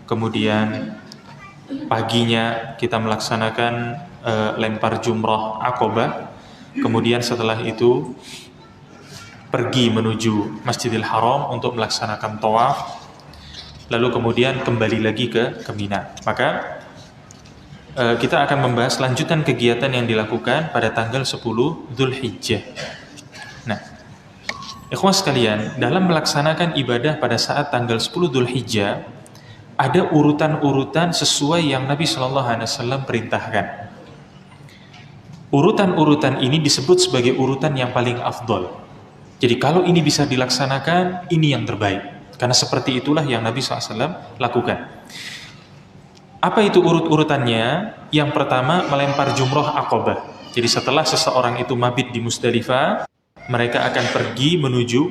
Kemudian paginya kita melaksanakan lempar jumrah Aqabah. Kemudian setelah itu pergi menuju Masjidil Haram untuk melaksanakan tawaf. Lalu kemudian kembali lagi ke Mina. Maka kita akan membahas lanjutan kegiatan yang dilakukan pada tanggal 10 Dzulhijjah. Nah, ikhwan sekalian, dalam melaksanakan ibadah pada saat tanggal 10 Dzulhijjah ada urutan-urutan sesuai yang Nabi Shallallahu Alaihi Wasallam perintahkan. Urutan-urutan ini disebut sebagai urutan yang paling afdol. Jadi kalau ini bisa dilaksanakan, ini yang terbaik. Karena seperti itulah yang Nabi SAW lakukan. Apa itu urut-urutannya? Yang pertama, melempar jumrah Aqabah. Jadi setelah seseorang itu mabit di Musdalifah, mereka akan pergi menuju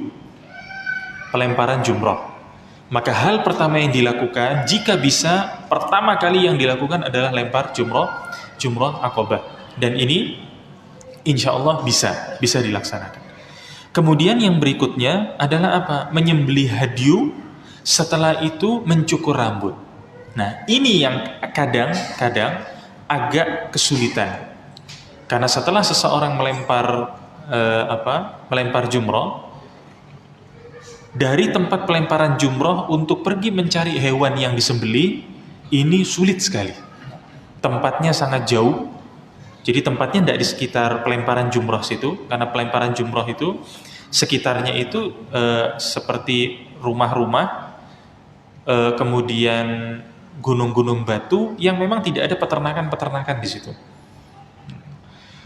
pelemparan jumrah. Maka hal pertama yang dilakukan, jika bisa, pertama kali yang dilakukan adalah lempar jumrah Aqabah. Dan ini insya Allah bisa dilaksanakan. Kemudian yang berikutnya adalah apa? Menyembelih hadyu, setelah itu mencukur rambut. Nah, ini yang kadang-kadang agak kesulitan. Karena setelah seseorang melempar jumrah, dari tempat pelemparan jumrah untuk pergi mencari hewan yang disembelih, ini sulit sekali. Tempatnya sangat jauh. Jadi tempatnya tidak di sekitar pelemparan jumrah situ, karena pelemparan jumrah itu sekitarnya itu seperti rumah-rumah, kemudian gunung-gunung batu yang memang tidak ada peternakan-peternakan di situ.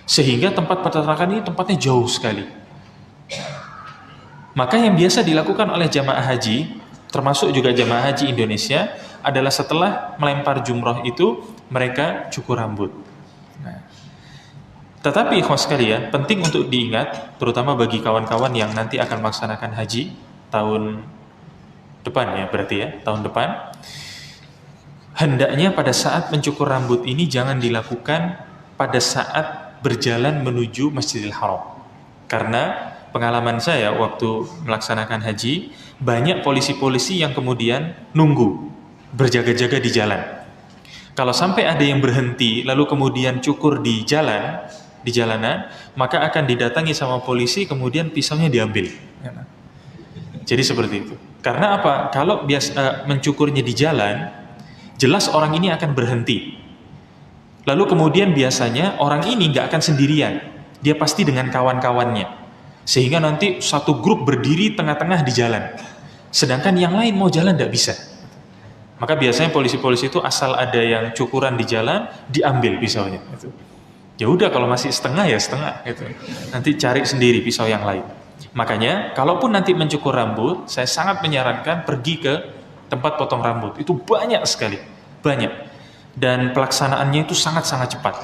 Sehingga tempat peternakan ini tempatnya jauh sekali. Maka yang biasa dilakukan oleh jamaah haji, termasuk juga jamaah haji Indonesia, adalah setelah melempar jumrah itu, mereka cukur rambut. Nah, tetapi ikhwan sekalian, penting untuk diingat, terutama bagi kawan-kawan yang nanti akan melaksanakan haji tahun depan ya, berarti ya, tahun depan, hendaknya pada saat mencukur rambut ini jangan dilakukan pada saat berjalan menuju Masjidil Haram. Karena pengalaman saya waktu melaksanakan haji, banyak polisi-polisi yang kemudian nunggu, berjaga-jaga di jalan. Kalau sampai ada yang berhenti, lalu kemudian cukur di jalanan, maka akan didatangi sama polisi, kemudian pisaunya diambil. Jadi seperti itu. Karena apa? Kalau biasa mencukurnya di jalan, jelas orang ini akan berhenti. Lalu kemudian biasanya orang ini nggak akan sendirian, dia pasti dengan kawan-kawannya. Sehingga nanti satu grup berdiri tengah-tengah di jalan, sedangkan yang lain mau jalan tidak bisa. Maka biasanya polisi-polisi itu asal ada yang cukuran di jalan, diambil pisaunya. Ya udah, kalau masih setengah ya setengah. Nanti cari sendiri pisau yang lain. Makanya kalaupun nanti mencukur rambut, saya sangat menyarankan pergi ke tempat potong rambut. Itu banyak sekali, banyak. Dan pelaksanaannya itu sangat-sangat cepat.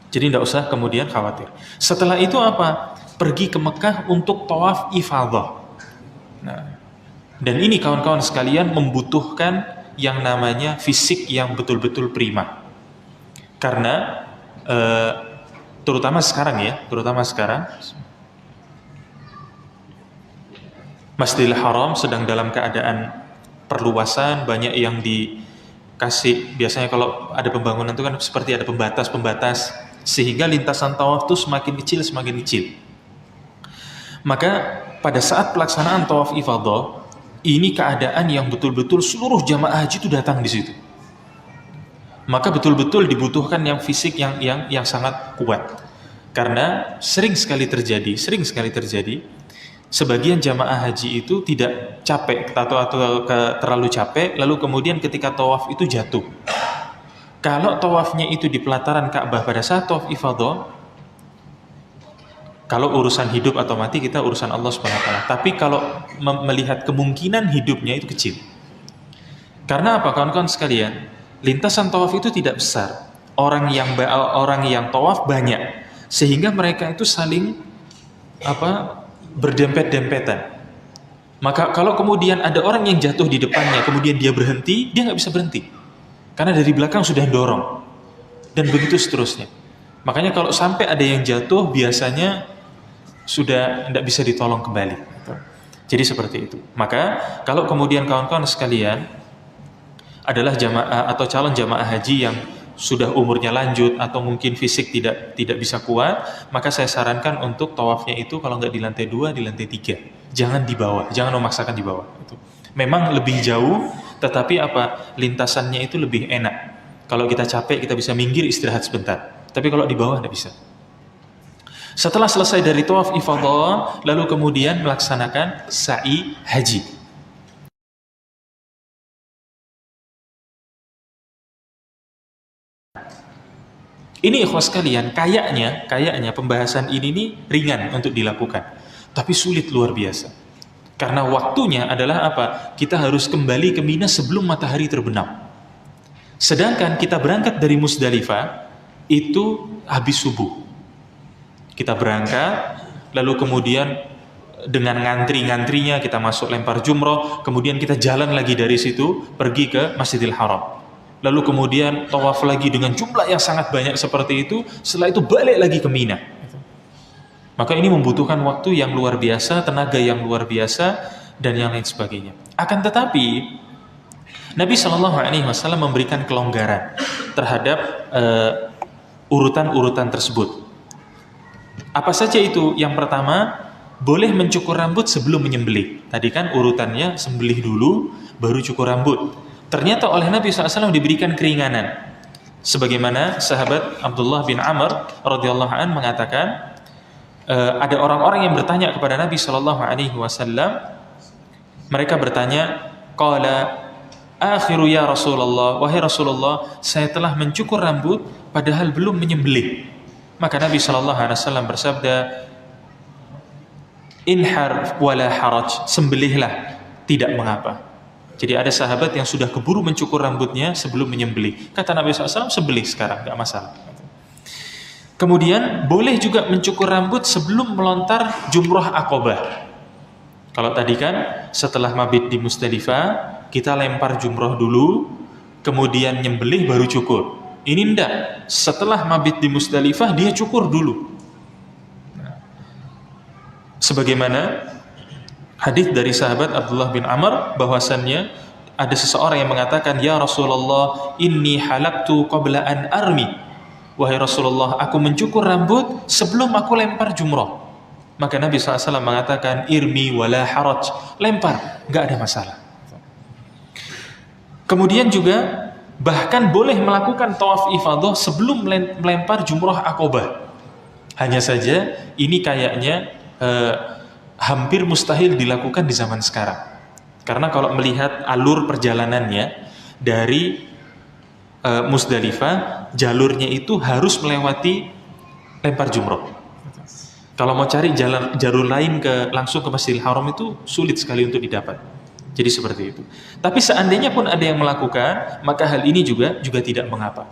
Jadi tidak usah kemudian khawatir. Setelah itu apa? Pergi ke Mekah untuk tawaf ifadah. Nah, dan ini kawan-kawan sekalian membutuhkan yang namanya fisik yang betul-betul prima. Karena terutama sekarang Masjidil Haram sedang dalam keadaan perluasan, banyak yang dikasih. Biasanya kalau ada pembangunan itu kan seperti ada pembatas-pembatas, sehingga lintasan tawaf itu semakin kecil. Maka pada saat pelaksanaan tawaf ifadah, ini keadaan yang betul-betul seluruh jamaah haji itu datang di situ. Maka betul-betul dibutuhkan yang fisik yang sangat kuat. Karena sering sekali terjadi sebagian jamaah haji itu tidak capek atau terlalu capek, lalu kemudian ketika tawaf itu jatuh. Kalau tawafnya itu di pelataran Ka'bah pada saat tawaf ifadah, kalau urusan hidup atau mati kita urusan Allah SWT. Tapi kalau melihat kemungkinan hidupnya itu kecil. Karena apa kawan-kawan sekalian? Lintasan tawaf itu tidak besar. Orang yang tawaf banyak, sehingga mereka itu saling berdempet-dempetan. Maka kalau kemudian ada orang yang jatuh di depannya, kemudian dia berhenti, dia nggak bisa berhenti. Karena dari belakang sudah dorong. Dan begitu seterusnya. Makanya kalau sampai ada yang jatuh, biasanya sudah tidak bisa ditolong kembali. Jadi seperti itu. Maka kalau kemudian kawan-kawan sekalian adalah jamaah atau calon jamaah haji yang sudah umurnya lanjut atau mungkin fisik tidak bisa kuat, maka saya sarankan untuk tawafnya itu kalau nggak di lantai 2, di lantai 3. Jangan di bawah, jangan memaksakan di bawah. Memang lebih jauh, tetapi lintasannya itu lebih enak. Kalau kita capek, kita bisa minggir istirahat sebentar. Tapi kalau di bawah tidak bisa. Setelah selesai dari tawaf ifadah, lalu kemudian melaksanakan sa'i haji. Ini ikhwas sekalian, kayaknya pembahasan ini nih ringan untuk dilakukan, tapi sulit luar biasa. Karena waktunya adalah kita harus kembali ke Mina sebelum matahari terbenam. Sedangkan kita berangkat dari Musdalifah itu habis subuh. Kita berangkat, lalu kemudian dengan ngantri-ngantrinya kita masuk lempar jumroh, kemudian kita jalan lagi dari situ pergi ke Masjidil Haram. Lalu kemudian tawaf lagi dengan jumlah yang sangat banyak seperti itu, setelah itu balik lagi ke Mina. Maka ini membutuhkan waktu yang luar biasa, tenaga yang luar biasa, dan yang lain sebagainya. Akan tetapi, Nabi SAW memberikan kelonggaran terhadap urutan-urutan tersebut. Apa saja itu? Yang pertama, boleh mencukur rambut sebelum menyembelih. Tadi kan urutannya sembelih dulu, baru cukur rambut. Ternyata oleh Nabi SAW diberikan keringanan. Sebagaimana sahabat Abdullah bin Amr radhiyallahu anhu mengatakan, ada orang-orang yang bertanya kepada Nabi SAW. Mereka bertanya, qala akhiru ya Rasulullah, wahai Rasulullah, saya telah mencukur rambut padahal belum menyembelih. Maka Nabi SAW bersabda, inhar wala haraj, sembelihlah, tidak mengapa. Jadi ada sahabat yang sudah keburu mencukur rambutnya sebelum menyembelih. Kata Nabi SAW, sembelih sekarang, tidak masalah. Kemudian boleh juga mencukur rambut sebelum melontar jumrah Aqabah. Kalau tadi kan setelah mabit di Musdalifah, kita lempar jumrah dulu, kemudian nyembelih baru cukur. Ini enggak, setelah mabit di Musdalifah dia cukur dulu. Sebagaimana hadis dari sahabat Abdullah bin Amr bahwasannya ada seseorang yang mengatakan, ya Rasulullah, inni halaktu qabla an armi. Wahai Rasulullah, aku mencukur rambut sebelum aku lempar jumrah. Maka Nabi SAW mengatakan, irmi wala haraj, lempar, nggak ada masalah. Kemudian juga bahkan boleh melakukan tawaf ifadah sebelum melempar jumrah Aqabah. Hanya saja ini kayaknya hampir mustahil dilakukan di zaman sekarang. Karena kalau melihat alur perjalanannya dari Musdalifah, jalurnya itu harus melewati lempar jumrah. Kalau mau cari jalur lain langsung ke Masjidil Haram itu sulit sekali untuk didapat. Jadi seperti itu. Tapi seandainya pun ada yang melakukan, maka hal ini juga tidak mengapa.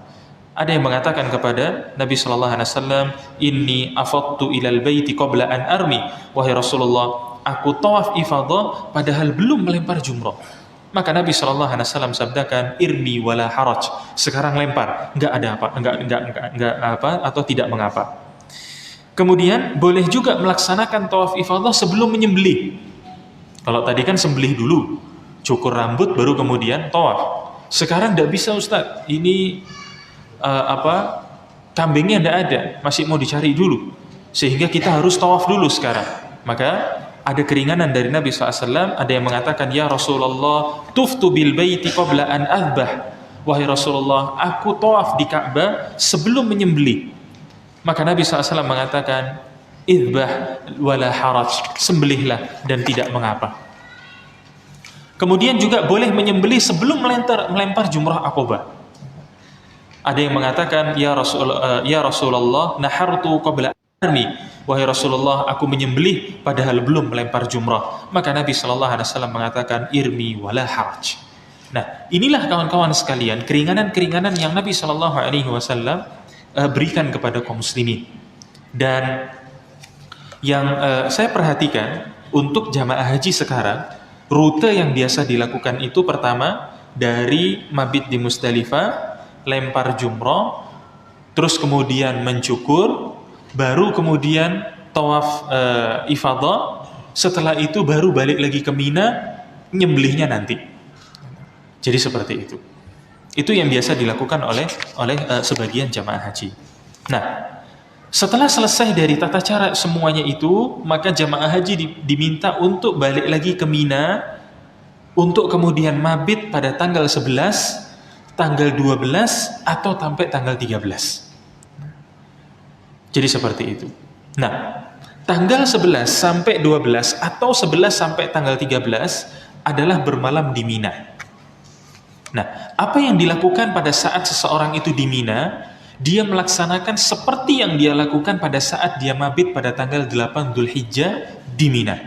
Ada yang mengatakan kepada Nabi sallallahu alaihi wasallam, "Inni afadtu ilal baiti qabla an armi." Wahai Rasulullah, aku tawaf ifadah padahal belum melempar jumrah. Maka Nabi sallallahu alaihi wasallam sabdakan, "Irmi wala haraj." Sekarang lempar, enggak ada enggak apa atau tidak mengapa. Kemudian boleh juga melaksanakan tawaf ifadah sebelum menyembelih. Kalau tadi kan sembelih dulu, cukur rambut baru kemudian tawaf. Sekarang enggak bisa Ustaz. Ini kambingnya enggak ada, masih mau dicari dulu. Sehingga kita harus tawaf dulu sekarang. Maka ada keringanan dari Nabi SAW. Ada yang mengatakan, ya Rasulullah, tuftu bil baiti qabla an azbah. Wahai Rasulullah, aku tawaf di Ka'bah sebelum menyembelih. Maka Nabi SAW mengatakan, izbah wala haraj, sembelihlah dan tidak mengapa. Kemudian juga boleh menyembelih sebelum melempar jumrah Aqabah. Ada yang mengatakan, ya Rasulullah, nahartu qabla armi. Wahai Rasulullah, aku menyembelih padahal belum melempar jumrah. Maka Nabi SAW mengatakan, irmi wala haraj. Nah, inilah kawan-kawan sekalian, keringanan-keringanan yang Nabi SAW berikan kepada kaum muslimin. Dan yang saya perhatikan untuk jamaah haji sekarang, rute yang biasa dilakukan itu pertama dari mabit di Musdalifah, lempar jumrah, terus kemudian mencukur, baru kemudian tawaf ifadah, setelah itu baru balik lagi ke Mina, nyembelihnya nanti. Jadi seperti itu. Itu yang biasa dilakukan oleh sebagian jamaah haji. Nah, setelah selesai dari tata cara semuanya itu, maka jamaah haji diminta untuk balik lagi ke Mina untuk kemudian mabit pada tanggal 11, tanggal 12 atau sampai tanggal 13. Jadi seperti itu. Nah, tanggal 11 sampai 12 atau 11 sampai tanggal 13 adalah bermalam di Mina. Nah, apa yang dilakukan pada saat seseorang itu di Mina? Dia melaksanakan seperti yang dia lakukan pada saat dia mabit pada tanggal 8 Dzulhijjah di Mina.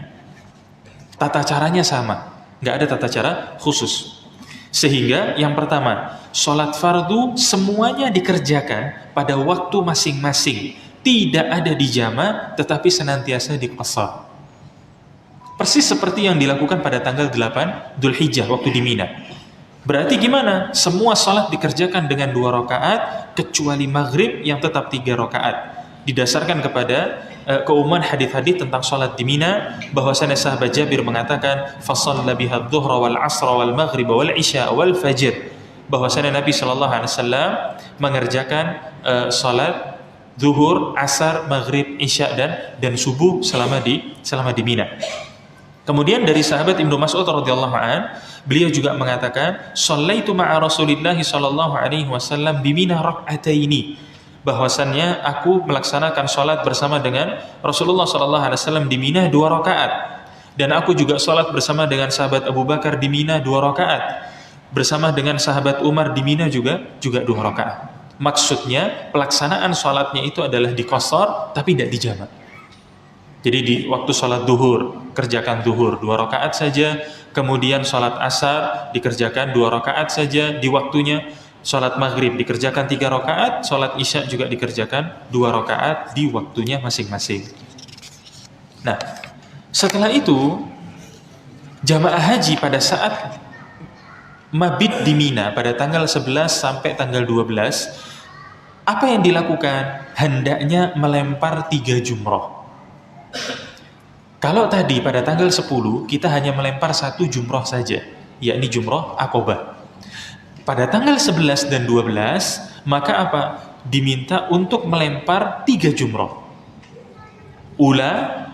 Tata caranya sama, nggak ada tata cara khusus. Sehingga yang pertama, sholat fardu semuanya dikerjakan pada waktu masing-masing. Tidak ada di jama, tetapi senantiasa di qasar. Persis seperti yang dilakukan pada tanggal 8 Dzulhijjah waktu di Mina. Berarti gimana? Semua sholat dikerjakan dengan 2 rakaat, kecuali maghrib yang tetap 3 rakaat. Didasarkan kepada keumuman hadis-hadis tentang sholat di Mina, bahwasanya sahabat Jabir mengatakan, "Fasalla biha adh-dhuhra wal 'ashra wal maghrib wal 'isya wal fajr." Bahwasanya Nabi sallallahu alaihi wasallam mengerjakan sholat zuhur, asar, maghrib, isya dan subuh selama di Mina. Kemudian dari sahabat Ibnu Mas'ud radhiyallahu an, beliau juga mengatakan, "Shallaitu ma'a Rasulillah sallallahu alaihi wasallam bi Mina rak'ataini." Bahwasannya aku melaksanakan salat bersama dengan Rasulullah sallallahu alaihi wasallam di Mina 2 rakaat. Dan aku juga salat bersama dengan sahabat Abu Bakar di Mina 2 rakaat. Bersama dengan sahabat Umar di Mina juga 2 rakaat. Maksudnya pelaksanaan salatnya itu adalah di qasar tapi tidak dijamak. Jadi di waktu sholat duhur, kerjakan duhur 2 rakaat saja, kemudian sholat asar dikerjakan 2 rakaat saja di waktunya, sholat maghrib dikerjakan 3 rakaat, sholat isya juga dikerjakan 2 rakaat di waktunya masing-masing. Nah, setelah itu, jamaah haji pada saat mabit di Mina pada tanggal 11 sampai tanggal 12, apa yang dilakukan? Hendaknya melempar 3 jumroh. Kalau tadi pada tanggal 10 kita hanya melempar 1 jumroh saja, yakni jumroh Aqobah. Pada tanggal 11 dan 12 maka apa? Diminta untuk melempar 3 jumroh. Ula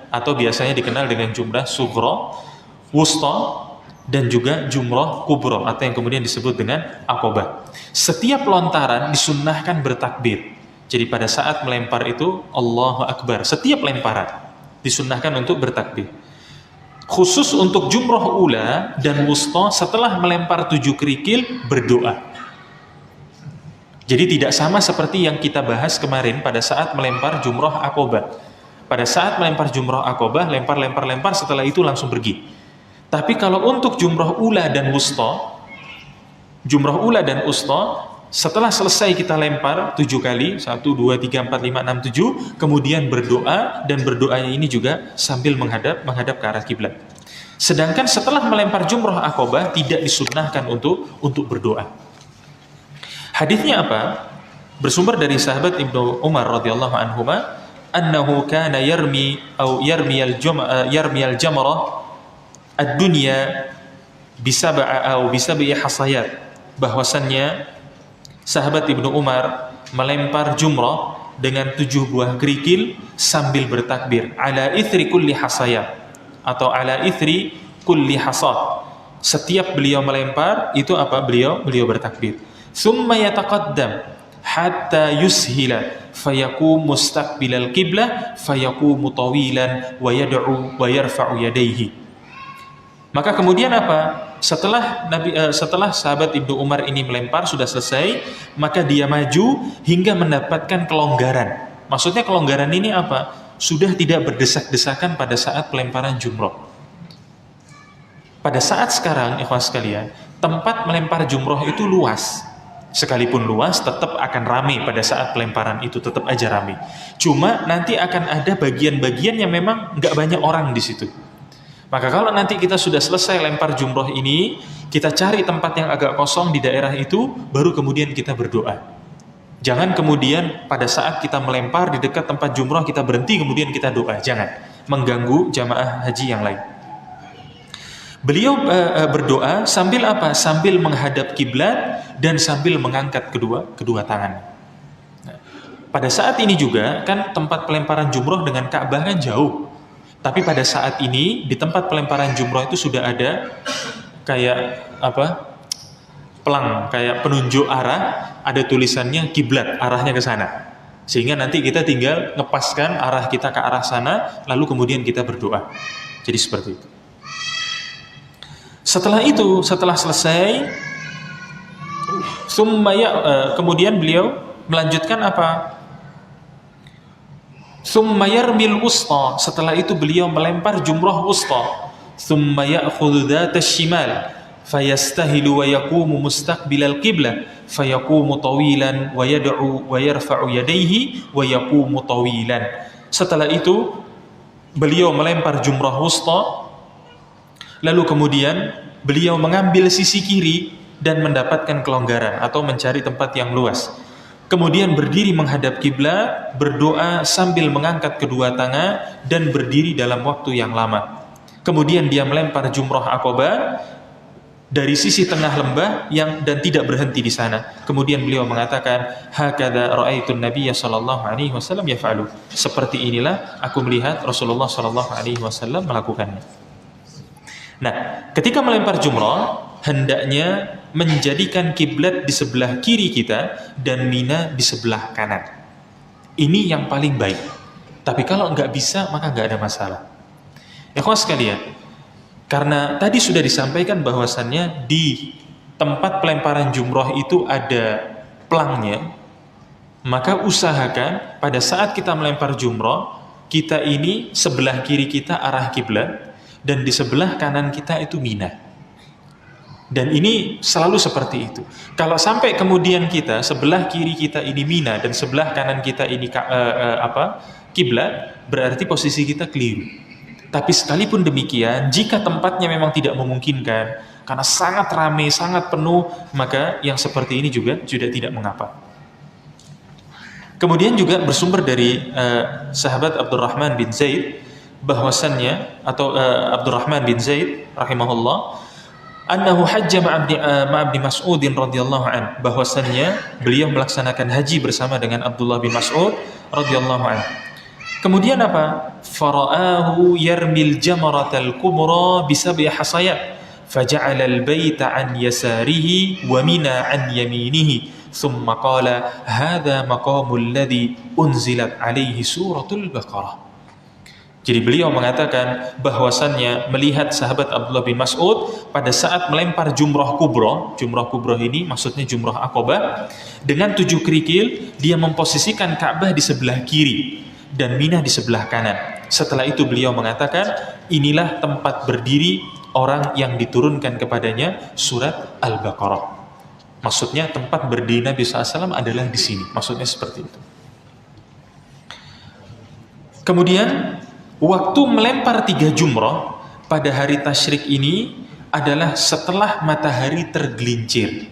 atau biasanya dikenal dengan jumrah sughra, wusta, dan juga jumroh kubro atau yang kemudian disebut dengan Aqobah. Setiap lontaran disunnahkan bertakbir. Jadi pada saat melempar itu Allahu Akbar. Setiap lemparan disunnahkan untuk bertakbir. Khusus untuk jumroh ula dan wusta, setelah melempar 7 kerikil berdoa. Jadi tidak sama seperti yang kita bahas kemarin pada saat melempar jumroh Aqobah. Pada saat melempar jumroh Aqobah, lempar, setelah itu langsung pergi. Tapi kalau untuk jumroh ula dan wusta, setelah selesai kita lempar 7 kali, 1, 2, 3, 4, 5, 6, 7, kemudian berdoa, dan berdoanya ini juga sambil menghadap ke arah kiblat. Sedangkan setelah melempar jumroh Aqobah tidak disunnahkan untuk berdoa. Hadisnya apa? Bersumber dari sahabat Ibnu Umar radhiyallahu anhuma, annahu kana yarmi al jamrah ad-dunya bisab'i hasayat. Bahwasannya sahabat Ibnu Umar melempar jumrah dengan 7 buah kerikil sambil bertakbir, ala ithri kulli hasayat atau ala ithri kulli hasad. Setiap beliau melempar itu apa? Beliau bertakbir. Thumma yataqaddam hatta yushila fayakum mustaqbilal qiblah fayakumu tawilan wa yad'u wa yarfa'u yadayhi. Maka kemudian apa? Setelah sahabat Ibnu Umar ini melempar sudah selesai, maka dia maju hingga mendapatkan kelonggaran. Maksudnya kelonggaran ini apa? Sudah tidak berdesak-desakan pada saat pelemparan jumroh. Pada saat sekarang, ikhwas sekalian, tempat melempar jumroh itu luas. Sekalipun luas, tetap akan ramai pada saat pelemparan itu, tetap aja ramai. Cuma nanti akan ada bagian-bagian yang memang nggak banyak orang di situ. Maka kalau nanti kita sudah selesai lempar jumroh ini, kita cari tempat yang agak kosong di daerah itu, baru kemudian kita berdoa. Jangan kemudian pada saat kita melempar di dekat tempat jumroh kita berhenti kemudian kita doa. Jangan mengganggu jamaah haji yang lain. Beliau berdoa sambil apa? Sambil menghadap kiblat dan sambil mengangkat kedua tangan. Nah, pada saat ini juga kan tempat pelemparan jumroh dengan Ka'bah kan jauh. Tapi pada saat ini di tempat pelemparan jumroh itu sudah ada kayak apa? Pelang, kayak penunjuk arah, ada tulisannya kiblat, arahnya ke sana. Sehingga nanti kita tinggal ngepaskan arah kita ke arah sana, lalu kemudian kita berdoa. Jadi seperti itu. Setelah itu, setelah selesai, kemudian beliau melanjutkan apa? Tsumma yarmil wusta. Setelah itu beliau melempar jumrah wusta. Tsumma ya'khudhu dhatas shimal fayastahilu wa yaqumu mustaqbilal qiblah fayaqumu tawilan wa yad'u wa yarfa'u yadayhi wa yaqumu tawilan. Setelah itu beliau melempar jumrah wusta. Lalu kemudian beliau mengambil sisi kiri dan mendapatkan kelonggaran atau mencari tempat yang luas. Kemudian berdiri menghadap kiblat, berdoa sambil mengangkat kedua tangan dan berdiri dalam waktu yang lama. Kemudian dia melempar jumrah Aqabah dari sisi tengah lembah dan tidak berhenti di sana. Kemudian beliau mengatakan, "Hakadha ra'aitun Nabiyya sallallahu alaihi wasallam yaf'alu." Seperti inilah aku melihat Rasulullah sallallahu alaihi wasallam melakukannya. Nah, ketika melempar jumrah, hendaknya menjadikan kiblat di sebelah kiri kita dan Mina di sebelah kanan. Ini yang paling baik. Tapi kalau nggak bisa, maka nggak ada masalah. Ya kawan sekalian, karena tadi sudah disampaikan bahwasannya di tempat pelemparan jumrah itu ada pelangnya, maka usahakan pada saat kita melempar jumrah, kita ini sebelah kiri kita arah kiblat, dan di sebelah kanan kita itu Mina. Dan ini selalu seperti itu. Kalau sampai kemudian kita sebelah kiri kita ini Mina dan sebelah kanan kita ini kiblat, berarti posisi kita keliru. Tapi sekalipun demikian, jika tempatnya memang tidak memungkinkan karena sangat ramai, sangat penuh, maka yang seperti ini juga tidak mengapa. Kemudian juga bersumber dari sahabat Abdurrahman bin Zaid bahwasannya Abdurrahman bin Zaid rahimahullah annahu hajja ma'abdi Mas'udin radhiyallahu an, bahwasannya beliau melaksanakan haji bersama dengan Abdullah bin Mas'ud radhiyallahu an. Kemudian apa? Fara'ahu yarmil jamaratal kubra bisab'i hasayat faja'ala al-baita an yasarihi wa mina an yaminihi thumma qala hadha maqamul ladzi unzilat alaihi suratul Baqarah. Jadi beliau mengatakan bahwasannya melihat sahabat Abdullah bin Mas'ud pada saat melempar jumrah kubra ini maksudnya jumrah Aqabah, dengan 7 kerikil dia memposisikan Ka'bah di sebelah kiri dan Mina di sebelah kanan. Setelah itu beliau mengatakan, inilah tempat berdiri orang yang diturunkan kepadanya surat Al-Baqarah. Maksudnya tempat berdiri Nabi SAW adalah di sini. Maksudnya seperti itu. Kemudian waktu melempar 3 jumrah pada hari tasyrik ini adalah setelah matahari tergelincir.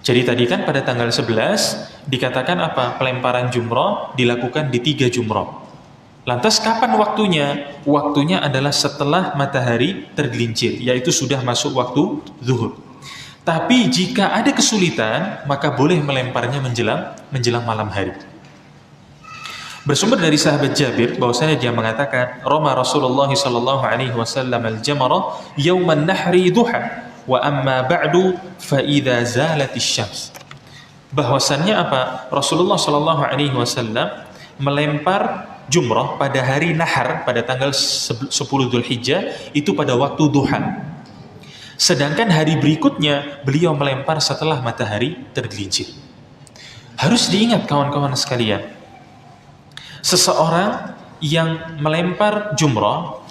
Jadi tadi kan pada tanggal 11 dikatakan apa? Pelemparan jumrah dilakukan di 3 jumrah. Lantas kapan waktunya? Waktunya adalah setelah matahari tergelincir, yaitu sudah masuk waktu zuhur. Tapi jika ada kesulitan, maka boleh melemparnya menjelang malam hari. Bersumber dari sahabat Jabir bahwasanya dia mengatakan, Roma Rasulullah sallallahu alaihi wasallam al-jamara yauman nahri duha wa amma ba'du fa idza zalatis syams. Bahwasannya apa? Rasulullah sallallahu alaihi wasallam melempar jumrah pada hari nahar pada tanggal 10 Dzulhijjah itu pada waktu duha. Sedangkan hari berikutnya beliau melempar setelah matahari tergelincir. Harus diingat kawan-kawan sekalian, seseorang yang melempar jumrah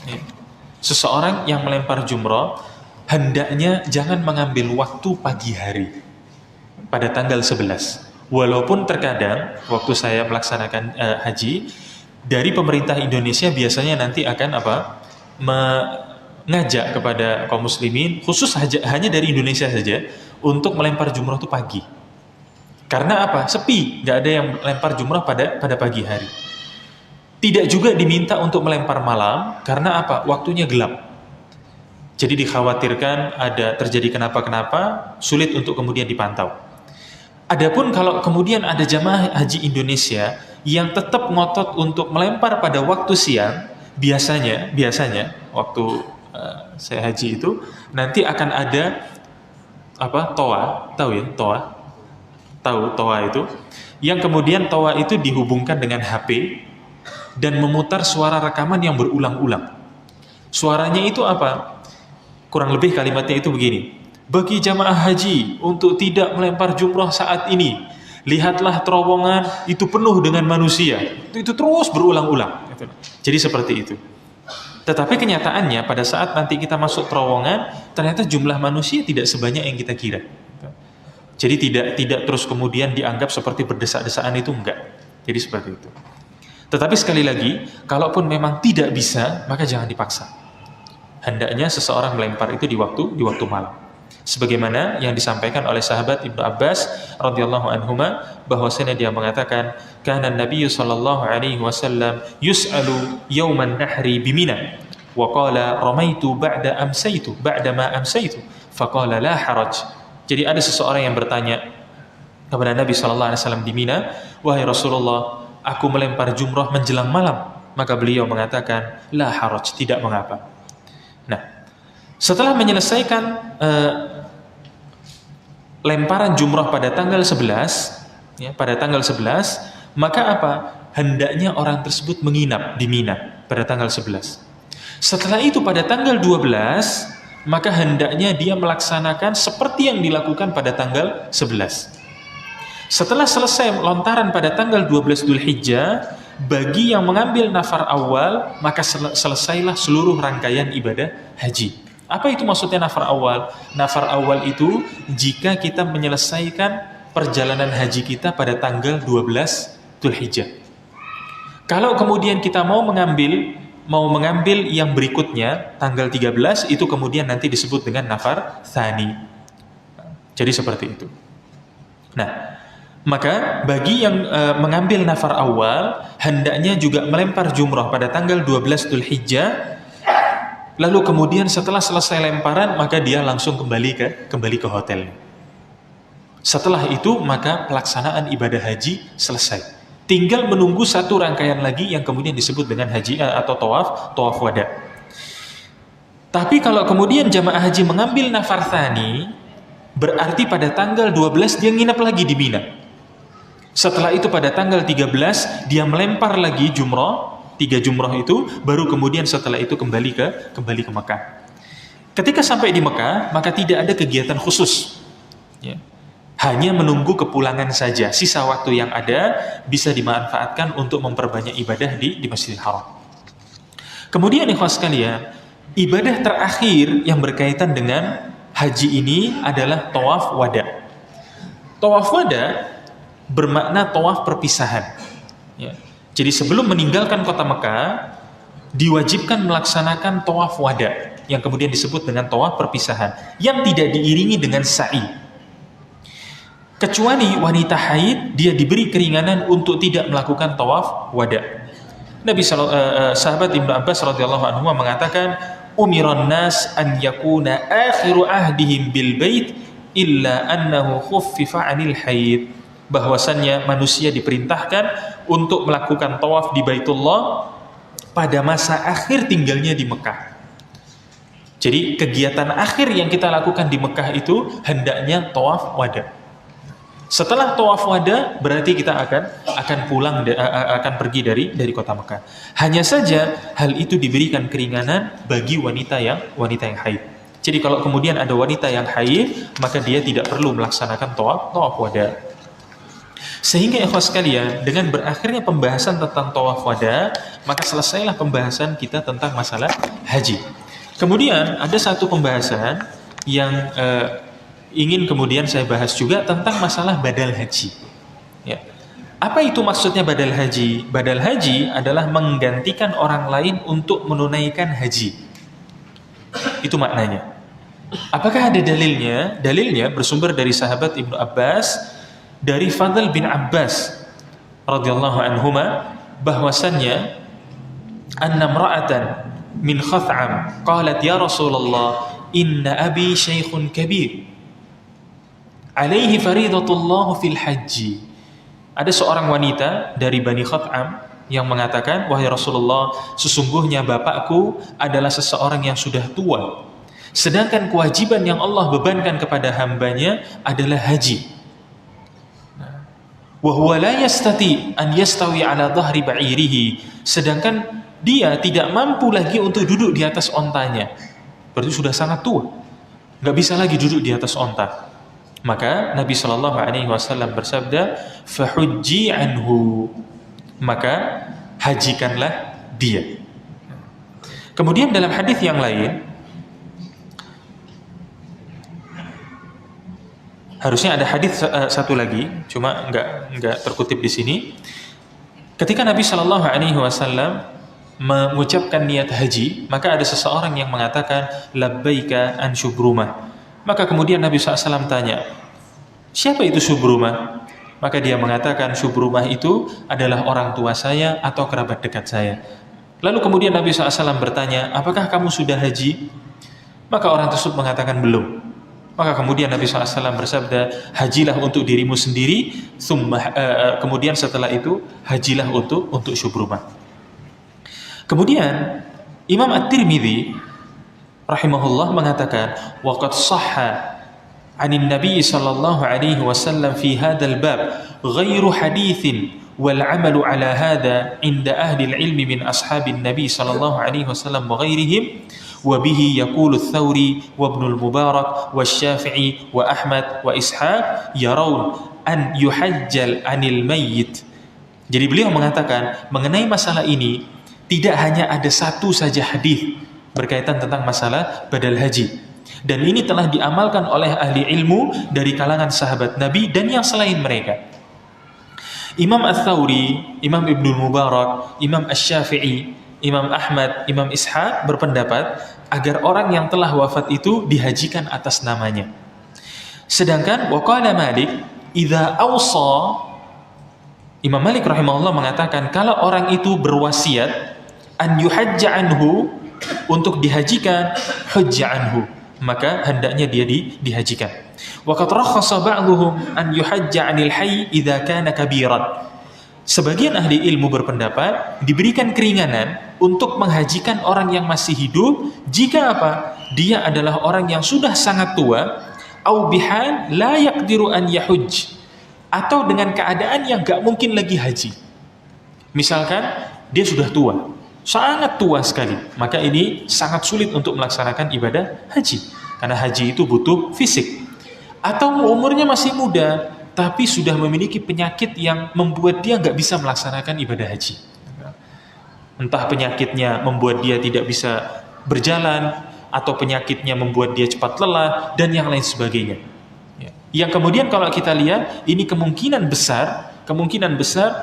hendaknya jangan mengambil waktu pagi hari pada tanggal 11. Walaupun terkadang waktu saya melaksanakan haji, dari pemerintah Indonesia biasanya nanti akan mengajak kepada kaum muslimin, khusus hanya dari Indonesia saja, untuk melempar jumrah itu pagi. Karena apa? Sepi, nggak ada yang melempar jumrah pada pagi hari. Tidak juga diminta untuk melempar malam, karena apa? Waktunya gelap. Jadi dikhawatirkan ada terjadi kenapa-kenapa, sulit untuk kemudian dipantau. Adapun kalau kemudian ada jamaah haji Indonesia yang tetap ngotot untuk melempar pada waktu siang, biasanya waktu saya haji itu nanti akan ada toa, tahu ya toa? Tahu toa itu? Yang kemudian toa itu dihubungkan dengan HP dan memutar suara rekaman yang berulang-ulang. Suaranya itu apa? Kurang lebih kalimatnya itu begini. Bagi jamaah haji untuk tidak melempar jumrah saat ini, lihatlah terowongan itu penuh dengan manusia. Itu terus berulang-ulang. Jadi seperti itu. Tetapi kenyataannya pada saat nanti kita masuk terowongan, ternyata jumlah manusia tidak sebanyak yang kita kira. Jadi tidak terus kemudian dianggap seperti berdesak-desaan, itu enggak. Jadi seperti itu. Tetapi sekali lagi, kalaupun memang tidak bisa, maka jangan dipaksa. Hendaknya seseorang melempar itu di waktu malam. Sebagaimana yang disampaikan oleh sahabat Ibnu Abbas radhiyallahu anhuma, bahwasanya dia mengatakan, kana Nabi sallallahu alaihi wasallam yus'alu yauman nahri bimina wa qala ramaitu ba'da ma amsaitu faqala la haraj. Jadi ada seseorang yang bertanya kepada Nabi sallallahu alaihi wasallam di Mina, wahai Rasulullah, aku melempar jumrah menjelang malam. Maka beliau mengatakan, la haraj, tidak mengapa. Nah, setelah menyelesaikan lemparan jumrah pada tanggal 11, maka apa? Hendaknya orang tersebut menginap di Mina pada tanggal 11. Setelah itu pada tanggal 12, maka hendaknya dia melaksanakan seperti yang dilakukan pada tanggal 11. Setelah selesai lontaran pada tanggal 12 Dzulhijjah, bagi yang mengambil nafar awal, maka selesailah seluruh rangkaian ibadah haji. Apa itu maksudnya nafar awal? Nafar awal itu jika kita menyelesaikan perjalanan haji kita pada tanggal 12 Dzulhijjah. Kalau kemudian kita mau mengambil yang berikutnya, tanggal 13, itu kemudian nanti disebut dengan nafar tsani. Jadi seperti itu. Nah, maka bagi yang mengambil nafar awal, hendaknya juga melempar jumrah pada tanggal 12 Dzulhijjah. Lalu kemudian setelah selesai lemparan, maka dia langsung kembali ke hotel. Setelah itu, maka pelaksanaan ibadah haji selesai. Tinggal menunggu satu rangkaian lagi yang kemudian disebut dengan haji atau tawaf wada. Tapi kalau kemudian jamaah haji mengambil nafar tsani, berarti pada tanggal 12 dia nginep lagi di Mina. Setelah itu pada tanggal 13 dia melempar lagi jumrah, 3 jumrah itu, baru kemudian setelah itu kembali ke Mekah. Ketika sampai di Mekah, maka tidak ada kegiatan khusus. Ya. Hanya menunggu kepulangan saja. Sisa waktu yang ada bisa dimanfaatkan untuk memperbanyak ibadah di Masjidil Haram. Kemudian ikhwan sekalian, ibadah terakhir yang berkaitan dengan haji ini adalah tawaf wada. Tawaf wada bermakna tawaf perpisahan. Ya. Jadi sebelum meninggalkan kota Mekah, diwajibkan melaksanakan tawaf wada, yang kemudian disebut dengan tawaf perpisahan, yang tidak diiringi dengan sa'i. Kecuali wanita haid, dia diberi keringanan untuk tidak melakukan tawaf wada. Sahabat Ibnu Abbas radhiyallahu anhu mengatakan, umiran nas an yakuna akhiru ahdihim bil bait illa annahu khuffifa 'anil haid. Bahwasannya manusia diperintahkan untuk melakukan tawaf di Baitullah pada masa akhir tinggalnya di Mekah. Jadi kegiatan akhir yang kita lakukan di Mekah itu hendaknya tawaf wada. Setelah tawaf wada berarti kita akan pulang, akan pergi dari kota Mekah. Hanya saja hal itu diberikan keringanan bagi wanita yang haid. Jadi kalau kemudian ada wanita yang haid, maka dia tidak perlu melaksanakan tawaf wada. Sehingga ikhwas sekalian, dengan berakhirnya pembahasan tentang tawaf wada, maka selesailah pembahasan kita tentang masalah haji. Kemudian ada satu pembahasan yang ingin kemudian saya bahas juga tentang masalah badal haji. Ya. Apa itu maksudnya badal haji? Badal haji adalah menggantikan orang lain untuk menunaikan haji. Itu maknanya. Apakah ada dalilnya? Dalilnya bersumber dari sahabat Ibnu Abbas, dari Fadl bin Abbas radhiyallahu anhuma, bahwasannya anna imra'atan min Khath'am qalat ya Rasulullah inna abi syaikhun kabir alaihi faridatullah fil haji. Ada seorang wanita dari Bani Khat'am yang mengatakan, wahai Rasulullah, sesungguhnya bapakku adalah seseorang yang sudah tua, sedangkan kewajiban yang Allah bebankan kepada hambanya adalah haji. Wa huwa la yastati an yastawi ala dhahri ba'irihi, sedangkan dia tidak mampu lagi untuk duduk di atas ontanya. Berarti sudah sangat tua, nggak bisa lagi duduk di atas onta. Maka Nabi SAW bersabda, fahujji anhu, maka hajikanlah dia. Kemudian dalam hadis yang lain, harusnya ada hadis satu lagi, cuma nggak terkutip di sini. Ketika Nabi SAW mengucapkan niat haji, maka ada seseorang yang mengatakan labbaika an Syubrumah. Maka kemudian Nabi SAW tanya, siapa itu Syubrumah? Maka dia mengatakan, Syubrumah itu adalah orang tua saya atau kerabat dekat saya. Lalu kemudian Nabi SAW bertanya, apakah kamu sudah haji? Maka orang tersebut mengatakan belum. Maka kemudian Nabi SAW bersabda, hajilah untuk dirimu sendiri, kemudian setelah itu hajilah untuk Syubrumah. Kemudian Imam At-Tirmidzi rahimahullah mengatakan, waqad sahha 'anin Nabi sallallahu alaihi wasallam fi hadzal bab ghairu haditsin wal 'amalu 'ala hadza 'inda ahli al-'ilmi min ashabin Nabi sallallahu alaihi wasallam wa ghairihim wa bihi yaqulu ats-Tsauri wa Ibnu al-Mubarak wa Asy-Syafi'i wa Ahmad wa Ishaq yarawun an yuhajjal 'anil mayyit. Jadi beliau mengatakan mengenai masalah ini tidak hanya ada satu saja hadis berkaitan tentang masalah badal haji, dan ini telah diamalkan oleh ahli ilmu dari kalangan sahabat Nabi dan yang selain mereka. Imam Ats-Tsauri, Imam Ibnu Mubarak, Imam Asy-Syafi'i, Imam Ahmad, Imam Ishaq berpendapat agar orang yang telah wafat itu dihajikan atas namanya. Sedangkan waqala Malik idza awsa, Imam Malik rahimahullah mengatakan kalau orang itu berwasiat an yuhajja anhu, untuk dihajikan, hujja anhu, maka hendaknya dia dihajikan. Wa qad rakhasa ba'dhum an yuhajja 'anil hayy idza kana kabiran. Sebagian ahli ilmu berpendapat diberikan keringanan untuk menghajikan orang yang masih hidup jika apa? Dia adalah orang yang sudah sangat tua, au bihan la yaqdiru an yahujj, atau dengan keadaan yang gak mungkin lagi haji. Misalkan dia sudah tua, sangat tua sekali, maka ini sangat sulit untuk melaksanakan ibadah haji, karena haji itu butuh fisik. Atau umurnya masih muda, tapi sudah memiliki penyakit yang membuat dia nggak bisa melaksanakan ibadah haji. Entah penyakitnya membuat dia tidak bisa berjalan, atau penyakitnya membuat dia cepat lelah, dan yang lain sebagainya. Yang kemudian kalau kita lihat, ini kemungkinan besar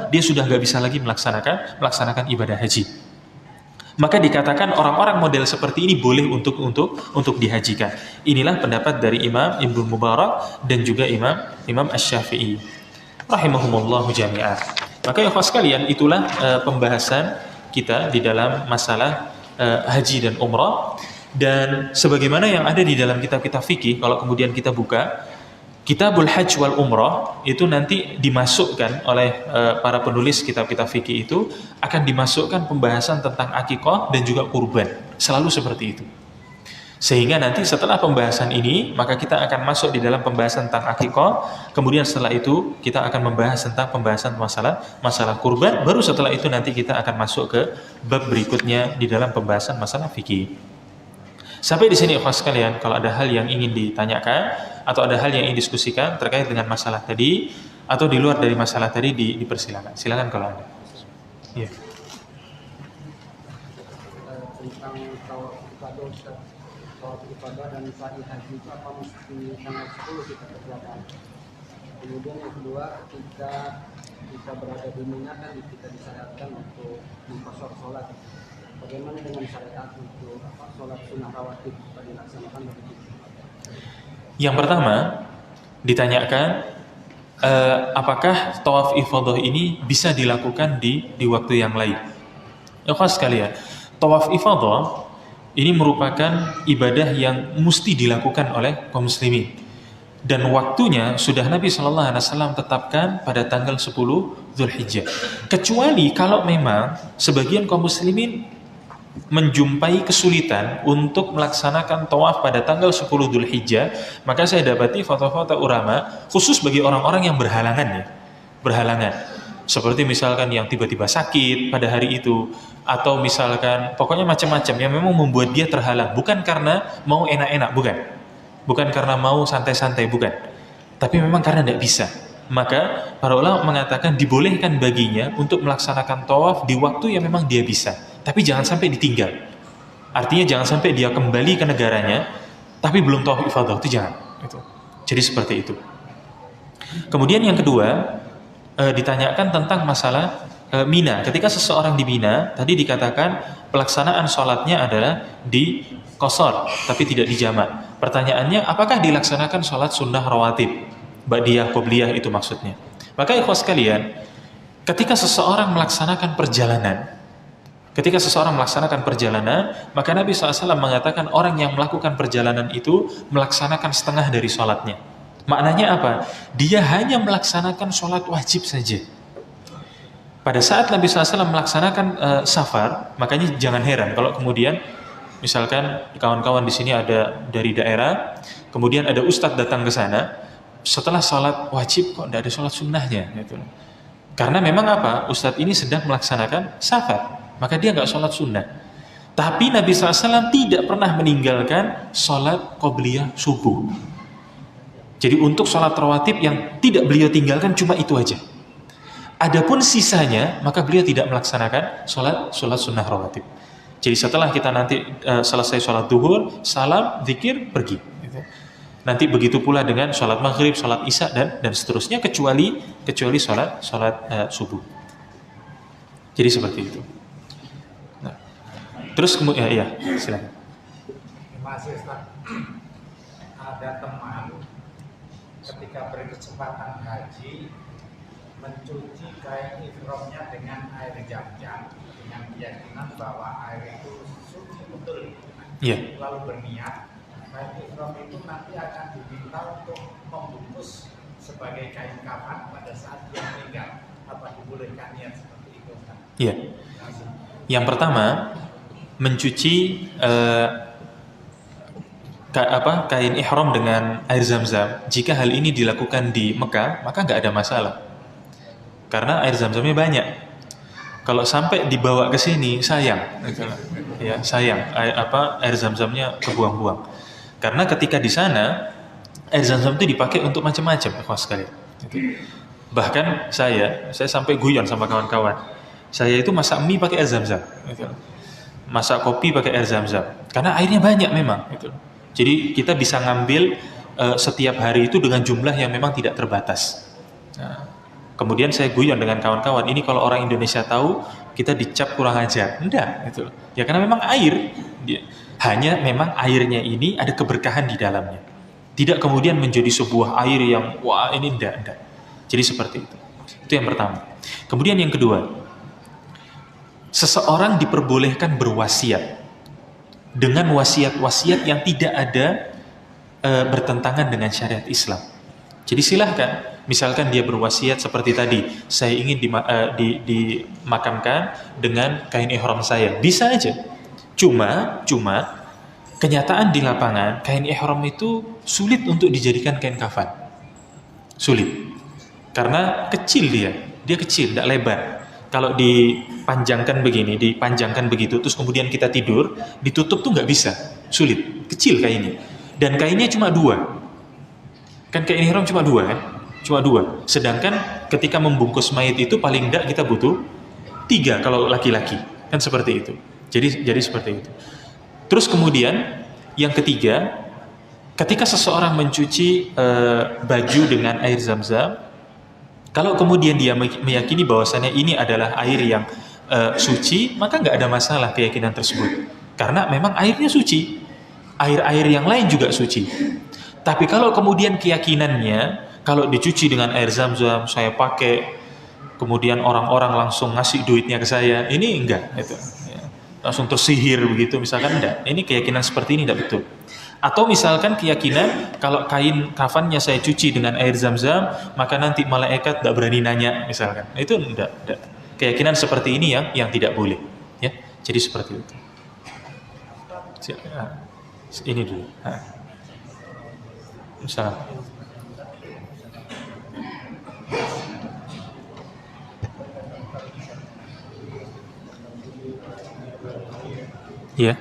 dia sudah nggak bisa lagi melaksanakan ibadah haji. Maka dikatakan orang-orang model seperti ini boleh untuk dihajikan. Inilah pendapat dari Imam Ibnu Mubarak dan juga Imam Asy-Syafi'i rahimahumullahu jami'ah. Maka ya sekalian, itulah pembahasan kita di dalam masalah haji dan umrah. Dan sebagaimana yang ada di dalam kitab-kitab fikih, kalau kemudian kita buka Kitabul Hajj wal Umrah, itu nanti dimasukkan oleh para penulis kitab-kitab fikih, itu akan dimasukkan pembahasan tentang akikah dan juga kurban, selalu seperti itu. Sehingga nanti setelah pembahasan ini, maka kita akan masuk di dalam pembahasan tentang akikah, kemudian setelah itu kita akan membahas tentang pembahasan masalah kurban, baru setelah itu nanti kita akan masuk ke bab berikutnya di dalam pembahasan masalah fikih. Sampai di sini ikhwas sekalian, kalau ada hal yang ingin ditanyakan atau ada hal yang ingin diskusikan terkait dengan masalah tadi atau di luar dari masalah tadi, dipersilakan. Silakan kalau ada. Iya. Tentang tawaf ifadah dan sa'i haji itu apa mesti tanggal 10 kita kerjakan? Kemudian yang kedua, ketika kita berada di Mina kan kita disyariatkan untuk mengqashar sholat. Bagaimana dengan syariat untuk sholat sunnah rawatib dilaksanakan begitu? Yang pertama ditanyakan, apakah tawaf ifadah ini bisa dilakukan di waktu yang lain? Ya sekalian, tawaf ifadah Ini merupakan ibadah yang mesti dilakukan oleh kaum muslimin. Dan waktunya sudah Nabi SAW tetapkan pada tanggal 10 Dzulhijjah. Kecuali kalau memang sebagian kaum muslimin menjumpai kesulitan untuk melaksanakan tawaf pada tanggal 10 Dzulhijjah, maka saya dapati fatwa-fatwa ulama khusus bagi orang-orang yang berhalangan, ya. Berhalangan. Seperti misalkan yang tiba-tiba sakit pada hari itu, atau misalkan pokoknya macam-macam yang memang membuat dia terhalang, bukan karena mau enak-enak, bukan karena mau santai-santai, bukan, tapi memang karena tidak bisa. Maka para ulama mengatakan dibolehkan baginya untuk melaksanakan tawaf di waktu yang memang dia bisa, tapi jangan sampai ditinggal. Artinya jangan sampai dia kembali ke negaranya tapi belum tawaf ifadah, itu jangan. Jadi seperti itu. Kemudian yang kedua, ditanyakan tentang masalah Mina. Ketika seseorang di Mina, tadi dikatakan pelaksanaan sholatnya adalah di qasar, tapi tidak di jamak. Pertanyaannya, apakah dilaksanakan sholat sunnah rawatib, ba'diyah, qobliyah, itu maksudnya. Maka ikhwas sekalian, ketika seseorang melaksanakan perjalanan, maka Nabi SAW mengatakan orang yang melakukan perjalanan itu melaksanakan setengah dari sholatnya. Maknanya apa? Dia hanya melaksanakan sholat wajib saja. Pada saat Nabi SAW melaksanakan safar, makanya jangan heran kalau kemudian misalkan kawan-kawan di sini ada dari daerah, kemudian ada ustadz datang ke sana, setelah sholat wajib kok tidak ada sholat sunnahnya, gitu. Karena memang apa? Ustadz ini sedang melaksanakan safar, maka dia nggak sholat sunnah. Tapi Nabi SAW tidak pernah meninggalkan sholat qobliyah subuh. Jadi untuk sholat rawatib yang tidak beliau tinggalkan cuma itu aja. Adapun sisanya, maka beliau tidak melaksanakan sholat sunnah rawatib. Jadi setelah kita nanti selesai sholat duhur, salam, zikir, pergi. Nanti begitu pula dengan sholat maghrib, sholat isya dan seterusnya, kecuali sholat subuh. Jadi seperti itu. Nah, terus kemudian ya silakan. Masih Ustaz, ada teman ketika berkesempatan haji mencuci kain ihramnya dengan air Zam-Zam dengan keyakinan bahwa air itu suci betul. Iya. Lalu berniat kain ihram itu nanti akan diminta untuk membungkus sebagai kain kafan pada saat dia meninggal. Apa dibolehkan niat seperti itu, Ustaz? Iya. Yang pertama, mencuci kain ihram dengan air Zam-Zam, jika hal ini dilakukan di Mekah, maka nggak ada masalah. Karena air Zam-Zamnya banyak. Kalau sampai dibawa ke sini, sayang. Ya, sayang. Air Zam-Zamnya kebuang-buang. Karena ketika di sana, air Zam-Zam itu dipakai untuk macam-macam, ikhwas sekalian. Bahkan saya sampai guyon sama kawan-kawan. Saya itu masak mie pakai air Zam-Zam. Masak kopi pakai air Zam-Zam. Karena airnya banyak memang. Jadi kita bisa ngambil setiap hari itu dengan jumlah yang memang tidak terbatas. Nah, kemudian saya guyon dengan kawan-kawan, ini kalau orang Indonesia tahu, kita dicap kurang ajar. Enggak, gitu. Ya karena memang air, hanya memang airnya ini ada keberkahan di dalamnya. Tidak kemudian menjadi sebuah air yang, wah ini enggak. Jadi seperti itu. Itu yang pertama. Kemudian yang kedua, seseorang diperbolehkan berwasiat dengan wasiat-wasiat yang tidak ada bertentangan dengan syariat Islam. Jadi silahkan, misalkan dia berwasiat seperti tadi, saya ingin dimakamkan dengan kain ihram saya, bisa aja. Cuma kenyataan di lapangan, kain ihram itu sulit untuk dijadikan kain kafan. Sulit. Karena kecil dia kecil, tidak lebar. Kalau dipanjangkan begini, dipanjangkan begitu, terus kemudian kita tidur, ditutup tuh nggak bisa, sulit, kecil kainnya. Dan kainnya cuma 2. Kan kain ihram cuma 2 kan? Cuma 2. Sedangkan ketika membungkus mayit itu paling enggak kita butuh 3 kalau laki-laki. Kan seperti itu. Jadi seperti itu. Terus kemudian yang ketiga, ketika seseorang mencuci baju dengan air Zam-Zam, kalau kemudian dia meyakini bahwasannya ini adalah air yang suci, maka nggak ada masalah keyakinan tersebut. Karena memang airnya suci. Air-air yang lain juga suci. Tapi kalau kemudian keyakinannya, kalau dicuci dengan air Zam-Zam, saya pakai, kemudian orang-orang langsung ngasih duitnya ke saya, ini enggak. Itu. Ya. langsung tersihir begitu misalkan, enggak. Ini keyakinan seperti ini tidak betul. Atau misalkan keyakinan kalau kain kafannya saya cuci dengan air zam-zam, maka nanti malaikat tidak berani nanya misalkan. Itu enggak. Keyakinan seperti ini yang tidak boleh, ya. Jadi seperti itu. Ini dulu. Misalkan. Iya.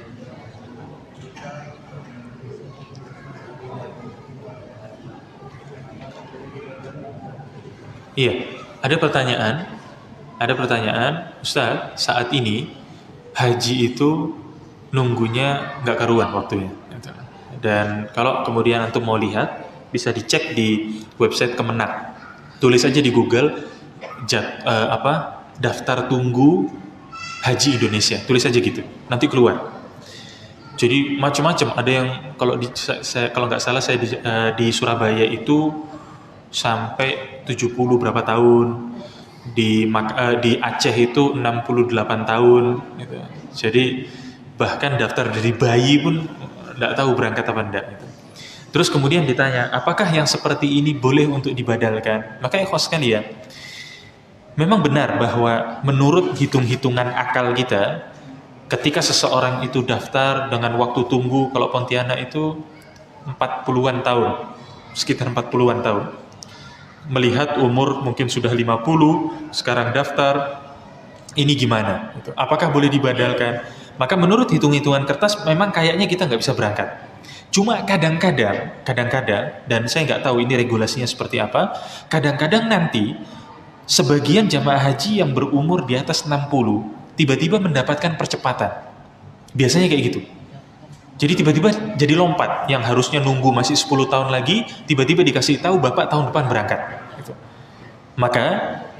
Iya, ada pertanyaan, Ustaz, saat ini haji itu nunggunya nggak karuan waktunya. Dan kalau kemudian antum mau lihat, bisa dicek di website Kemenak. Tulis aja di Google daftar tunggu haji Indonesia, tulis aja gitu, nanti keluar. Jadi macam-macam, ada yang kalau nggak salah saya di Surabaya itu sampai 70 berapa tahun, di Aceh itu 68 tahun gitu. Jadi bahkan daftar dari bayi pun nggak tahu berangkat apa enggak gitu. Terus kemudian ditanya, apakah yang seperti ini boleh untuk dibadalkan? Maka ikhwas sekalian, memang benar bahwa menurut hitung-hitungan akal kita, ketika seseorang itu daftar dengan waktu tunggu, kalau Pontianak itu 40-an tahun, sekitar 40-an tahun. Melihat umur mungkin sudah 50, sekarang daftar, ini gimana? Apakah boleh dibadalkan? Maka menurut hitung-hitungan kertas, memang kayaknya kita nggak bisa berangkat. Cuma kadang-kadang, dan saya nggak tahu ini regulasinya seperti apa, kadang-kadang nanti, sebagian jamaah haji yang berumur di atas 60 tiba-tiba mendapatkan percepatan. Biasanya kayak gitu. Jadi tiba-tiba jadi lompat, yang harusnya nunggu masih 10 tahun lagi, tiba-tiba dikasih tahu Bapak tahun depan berangkat. Gitu. Maka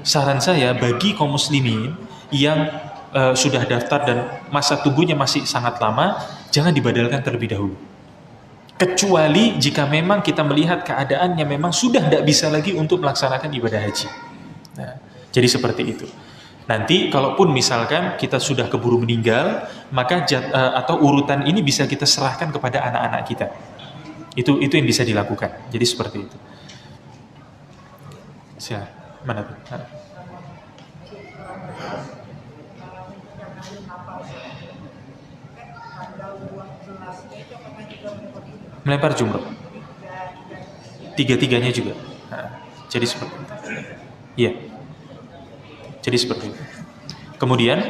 saran saya bagi kaum muslimin yang sudah daftar dan masa tunggunya masih sangat lama, jangan dibadalkan terlebih dahulu. Kecuali jika memang kita melihat keadaannya memang sudah tidak bisa lagi untuk melaksanakan ibadah haji. Nah, jadi seperti itu. Nanti kalaupun misalkan kita sudah keburu meninggal, maka atau urutan ini bisa kita serahkan kepada anak-anak kita. Itu yang bisa dilakukan. Jadi seperti itu. Silakan. Mana tuh? Melempar jumroh. Tiga-tiganya juga. Nah, jadi seperti itu. Iya. Jadi seperti itu. Kemudian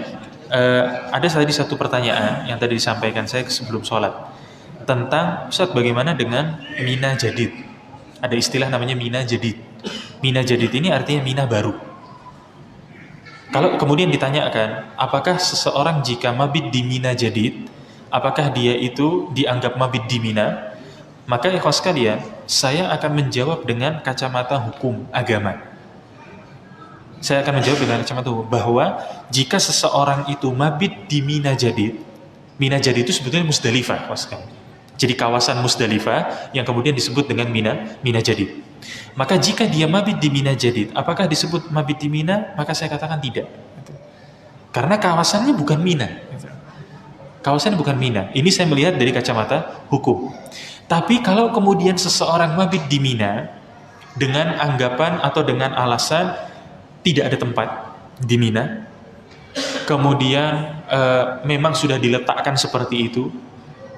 ada tadi satu pertanyaan yang tadi disampaikan saya sebelum sholat tentang, Ustaz, bagaimana dengan mina jadid? Ada istilah namanya mina jadid. Mina jadid ini artinya mina baru. Kalau kemudian ditanyakan, apakah seseorang jika mabit di mina jadid, apakah dia itu dianggap mabit di mina? Maka ikhwas sekalian, saya akan menjawab dengan kacamata hukum agama. Saya akan menjawab dengan kacamata hukum bahwa jika seseorang itu mabit di mina jadid itu sebetulnya Musdalifah, ikhwas sekalian. Jadi kawasan Musdalifah yang kemudian disebut dengan mina jadid. Maka jika dia mabit di mina jadid, apakah disebut mabit di mina? Maka saya katakan tidak. Karena kawasannya bukan mina. Kawasannya bukan mina. Ini saya melihat dari kacamata hukum. Tapi kalau kemudian seseorang mabit di Mina dengan anggapan atau dengan alasan tidak ada tempat di Mina, kemudian memang sudah diletakkan seperti itu,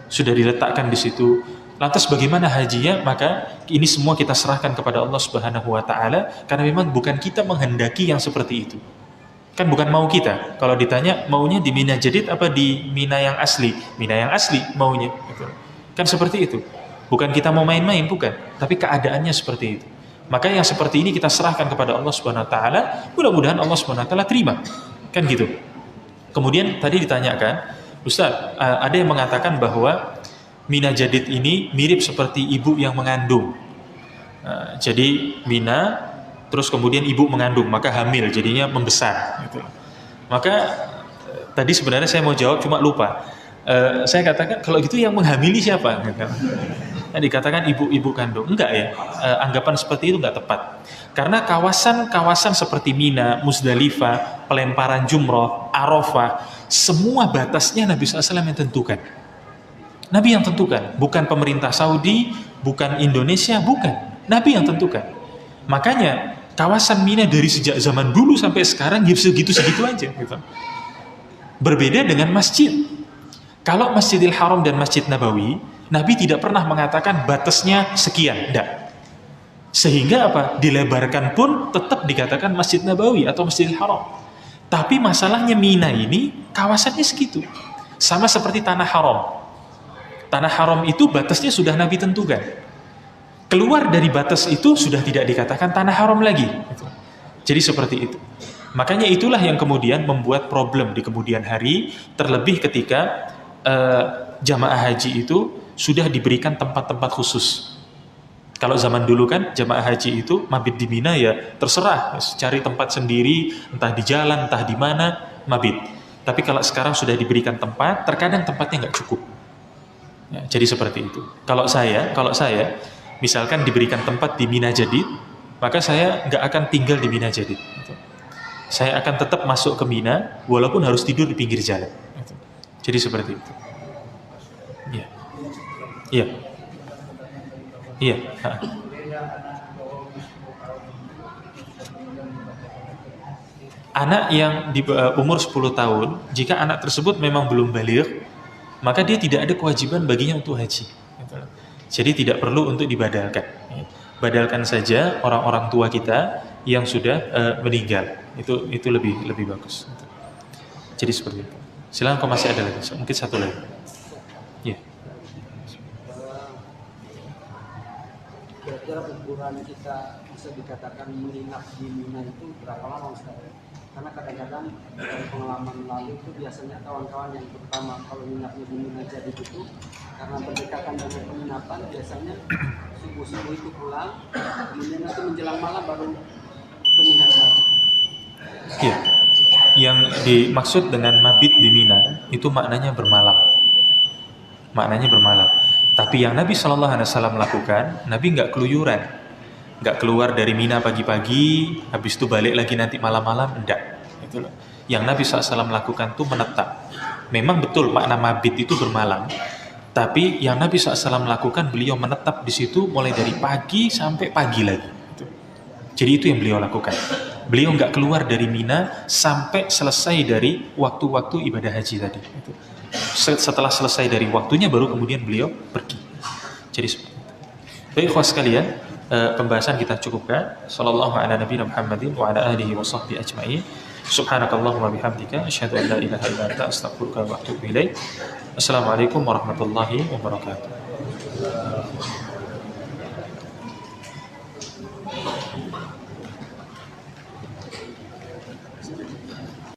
sudah diletakkan di situ, lantas bagaimana hajinya? Maka ini semua kita serahkan kepada Allah Subhanahu wa taala, karena memang bukan kita menghendaki yang seperti itu. Kan bukan mau kita. Kalau ditanya maunya di Mina Jadid apa di Mina yang asli? Mina yang asli maunya. Kan seperti itu. Bukan kita mau main-main, bukan. Tapi keadaannya seperti itu. Maka yang seperti ini kita serahkan kepada Allah Subhanahu wa taala, mudah-mudahan Allah Subhanahu wa taala terima. Kan gitu. Kemudian tadi ditanyakan, Ustaz, ada yang mengatakan bahwa Mina Jadid ini mirip seperti ibu yang mengandung. Jadi Mina, terus kemudian ibu mengandung, maka hamil, jadinya membesar. Gitu. Maka tadi sebenarnya saya mau jawab, cuma lupa. Saya katakan, kalau gitu yang menghamili siapa? Nah, dikatakan ibu-ibu kandung. Enggak ya, anggapan seperti itu enggak tepat. Karena kawasan-kawasan seperti Mina, Musdalifah, pelemparan jumroh, Arafah, semua batasnya Nabi SAW yang tentukan. Nabi yang tentukan, bukan pemerintah Saudi, bukan Indonesia, bukan. Nabi yang tentukan. Makanya kawasan Mina dari sejak zaman dulu sampai sekarang segitu-segitu aja gitu. Berbeda dengan masjid. Kalau Masjidil Haram dan Masjid Nabawi, Nabi tidak pernah mengatakan batasnya sekian, enggak. Sehingga apa? Dilebarkan pun tetap dikatakan Masjid Nabawi atau Masjidil Haram. Tapi masalahnya Mina ini kawasannya segitu. Sama seperti Tanah Haram. Tanah Haram itu batasnya sudah Nabi tentukan. Keluar dari batas itu sudah tidak dikatakan Tanah Haram lagi. Jadi seperti itu. Makanya itulah yang kemudian membuat problem di kemudian hari, terlebih ketika jamaah haji itu sudah diberikan tempat-tempat khusus. Kalau zaman dulu kan jamaah haji itu mabit di Mina ya terserah, cari tempat sendiri, entah di jalan, entah di mana, mabit. Tapi kalau sekarang sudah diberikan tempat, terkadang tempatnya nggak cukup. Ya, jadi seperti itu. Kalau saya misalkan diberikan tempat di Mina Jadid, maka saya nggak akan tinggal di Mina Jadid. Saya akan tetap masuk ke Mina, walaupun harus tidur di pinggir jalan. Jadi seperti itu. Iya. Iya. Iya. Anak yang di umur 10 tahun, jika anak tersebut memang belum baligh, maka dia tidak ada kewajiban baginya untuk haji. Jadi tidak perlu untuk dibadalkan. Badalkan saja orang-orang tua kita yang sudah meninggal. Itu lebih bagus. Jadi seperti itu. Silakan kalau masih ada lagi. Mungkin satu lagi. Ya. Kira-kira ukuran kita bisa dikatakan menginap di Mina itu berapa lama Ustaz? Karena kadang-kadang dari pengalaman lalu itu biasanya kawan-kawan yang pertama kalau menginapnya di Mina Jadid itu karena berdekatan dengan penginapan biasanya subuh-subuh itu pulang, kemudian nanti menjelang malam baru ke Mina lagi. Iya. Yang dimaksud dengan mabit di Mina itu maknanya bermalam. Maknanya bermalam. Tapi yang Nabi SAW lakukan, Nabi nggak keluyuran, nggak keluar dari Mina pagi-pagi, habis itu balik lagi nanti malam-malam, enggak. Itu loh. Yang Nabi SAW lakukan itu menetap. Memang betul makna mabit itu bermalam, tapi yang Nabi SAW lakukan, beliau menetap di situ mulai dari pagi sampai pagi lagi. Jadi itu yang beliau lakukan. Beliau nggak keluar dari Mina sampai selesai dari waktu-waktu ibadah haji tadi. Setelah selesai dari waktunya baru kemudian beliau pergi. Jadi seperti itu. Baik ikhwas sekalian, pembahasan kita cukupkan. Sallallahu ala nabiyina Muhammadin wa ala alihi wa sahbihi ajma'in. Subhanakallahumma bihamdika asyhadu an la ilaha illa anta astaghfiruka wa atubu ilaik. Assalamualaikum warahmatullahi wabarakatuh.